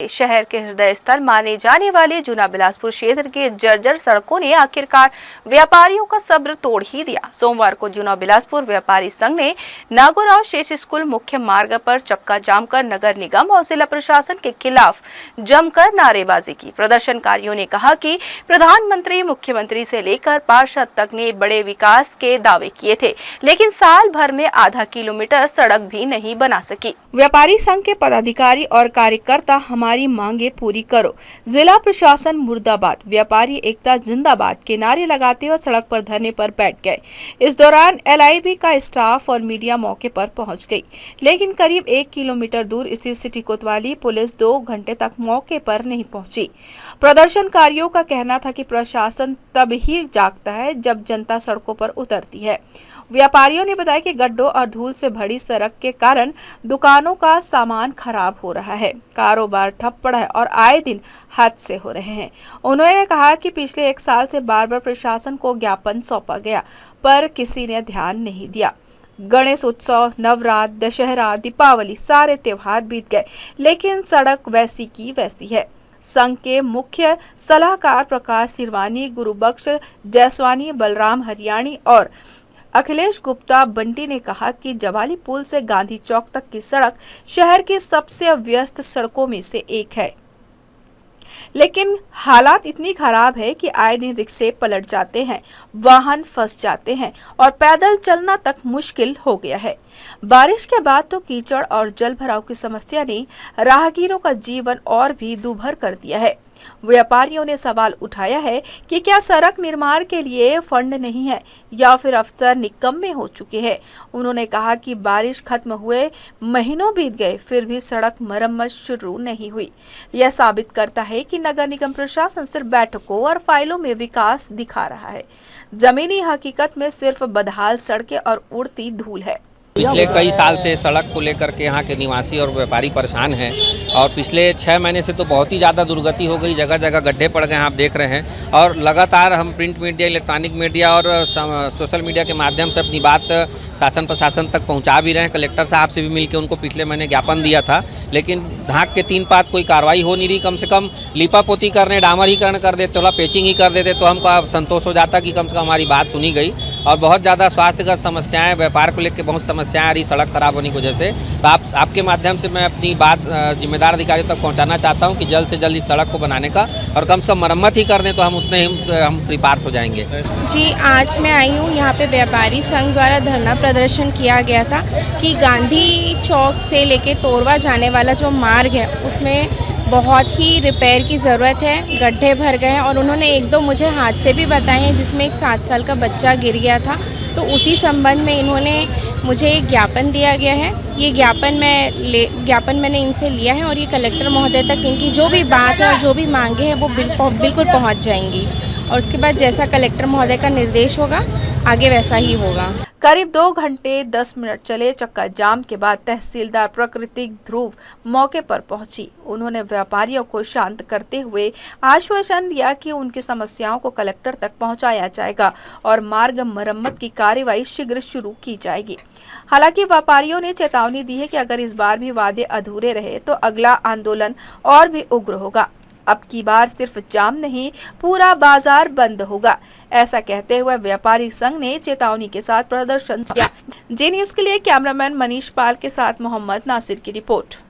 शहर के हृदय स्थल माने जाने वाले जूना बिलासपुर क्षेत्र के जर्जर सड़कों ने आखिरकार व्यापारियों का सब्र तोड़ ही दिया। सोमवार को जूना बिलासपुर व्यापारी संघ ने नागोराव शेष स्कूल मुख्य मार्ग पर चक्का जाम कर नगर निगम और जिला प्रशासन के खिलाफ जमकर नारेबाजी की। प्रदर्शनकारियों ने कहा कि प्रधानमंत्री, मुख्यमंत्री से लेकर पार्षद तक ने बड़े विकास के दावे किए थे, लेकिन साल भर में आधा किलोमीटर सड़क भी नहीं बना सकी। व्यापारी संघ के पदाधिकारी और कार्यकर्ता हमारी मांगे पूरी करो, जिला प्रशासन मुर्दाबाद, व्यापारी एकता जिंदाबाद के नारे लगाते हुए सड़क पर धरने पर बैठ गए। इस दौरान LIB का स्टाफ और मीडिया मौके पर पहुंच गई, लेकिन करीब 1 किलोमीटर दूर स्थित सिटी कोतवाली पुलिस 2 घंटे तक मौके पर नहीं पहुंची। प्रदर्शनकारियों का कहना था कि प्रशासन तब ही जागता है जब जनता सड़कों पर उतरती है। व्यापारियों ने बताया कि गड्ढों और धूल से भरी सड़क के कारण दुकानों का सामान खराब हो रहा है, कारोबार ठप पड़ा है और आए दिन हादसे हो रहे हैं। उन्होंने कहा कि पिछले 1 साल से बार-बार प्रशासन को ज्ञापन सौंपा गया, पर किसी ने ध्यान नहीं दिया। गणेश उत्सव, नवरात्र, दशहरा, दीपावली सारे त्योहार बीत गए, लेकिन सड़क वैसी की वैसी है। संघ के मुख्य सलाहकार प्रकाश सिरवानी, गुरुबख्श जैसवानी, बलराम हरियाणी और अखिलेश गुप्ता बंटी ने कहा कि जवाली पुल से गांधी चौक तक की सड़क शहर की सबसे व्यस्त सड़कों में से एक है, लेकिन हालात इतनी खराब है कि आए दिन रिक्शे पलट जाते हैं, वाहन फंस जाते हैं और पैदल चलना तक मुश्किल हो गया है। बारिश के बाद तो कीचड़ और जल भराव की समस्या ने राहगीरों का जीवन और भी दूभर कर दिया है। व्यापारियों ने सवाल उठाया है कि क्या सड़क निर्माण के लिए फंड नहीं है या फिर अफसर निकम्मे हो चुके हैं। उन्होंने कहा कि बारिश खत्म हुए महीनों बीत गए, फिर भी सड़क मरम्मत शुरू नहीं हुई। यह साबित करता है कि नगर निगम प्रशासन सिर्फ बैठकों और फाइलों में विकास दिखा रहा है, जमीनी हकीकत में सिर्फ बदहाल सड़कें और उड़ती धूल है। पिछले कई साल से सड़क को लेकर के यहाँ के निवासी और व्यापारी परेशान हैं और पिछले 6 महीने से तो बहुत ही ज़्यादा दुर्गति हो गई, जगह जगह गड्ढे पड़ गए हैं, आप देख रहे हैं। और लगातार हम प्रिंट मीडिया, इलेक्ट्रॉनिक मीडिया और सोशल मीडिया के माध्यम से अपनी बात शासन प्रशासन तक पहुँचा भी रहे हैं। कलेक्टर साहब से भी मिलकर उनको पिछले महीने ज्ञापन दिया था, लेकिन ढाक के 3 पात कोई कार्रवाई हो नहीं रही। कम से कम लिपापोती करने, डामरीकरण कर देते, थोड़ा पेचिंग ही कर देते तो हमको संतोष हो जाता कि कम से कम हमारी बात सुनी गई। और बहुत ज़्यादा स्वास्थ्यगत समस्याएं, व्यापार को लेकर बहुत समस्याएं आ रही सड़क खराब होने की वजह से। तो आपके माध्यम से मैं अपनी बात जिम्मेदार अधिकारियों तक पहुंचाना चाहता हूं कि जल्द से जल्द इस सड़क को बनाने का और कम से कम मरम्मत ही कर दें तो हम उतने हम कृपार्थ हो जाएंगे। जी, आज मैं आई हूँ यहाँ पे व्यापारी संघ द्वारा धरना प्रदर्शन किया गया था कि गांधी चौक से लेके तोरवा जाने वाला जो मार्ग है उसमें बहुत ही रिपेयर की ज़रूरत है, गड्ढे भर गए हैं। और उन्होंने 1-2 मुझे हादसे भी बताए हैं जिसमें एक 7 साल का बच्चा गिर गया था। तो उसी संबंध में इन्होंने मुझे एक ज्ञापन दिया गया है। ये ज्ञापन मैंने इनसे लिया है और ये कलेक्टर महोदय तक इनकी जो भी बात है और जो भी मांगे हैं वो बिल्कुल पहुँच जाएंगी और उसके बाद जैसा कलेक्टर महोदय का निर्देश होगा आगे वैसा ही होगा। करीब 2 घंटे 10 मिनट चले चक्का जाम के बाद तहसीलदार प्राकृतिक ध्रुव मौके पर पहुंची। उन्होंने व्यापारियों को शांत करते हुए आश्वासन दिया कि उनकी समस्याओं को कलेक्टर तक पहुंचाया जाएगा और मार्ग मरम्मत की कार्रवाई शीघ्र शुरू की जाएगी। हालांकि व्यापारियों ने चेतावनी दी है कि अगर इस बार भी वादे अधूरे रहे तो अगला आंदोलन और भी उग्र होगा। अब की बार सिर्फ जाम नहीं, पूरा बाजार बंद होगा, ऐसा कहते हुए व्यापारी संघ ने चेतावनी के साथ प्रदर्शन किया। जी न्यूज़ के लिए कैमरामैन मनीष पाल के साथ मोहम्मद नासिर की रिपोर्ट।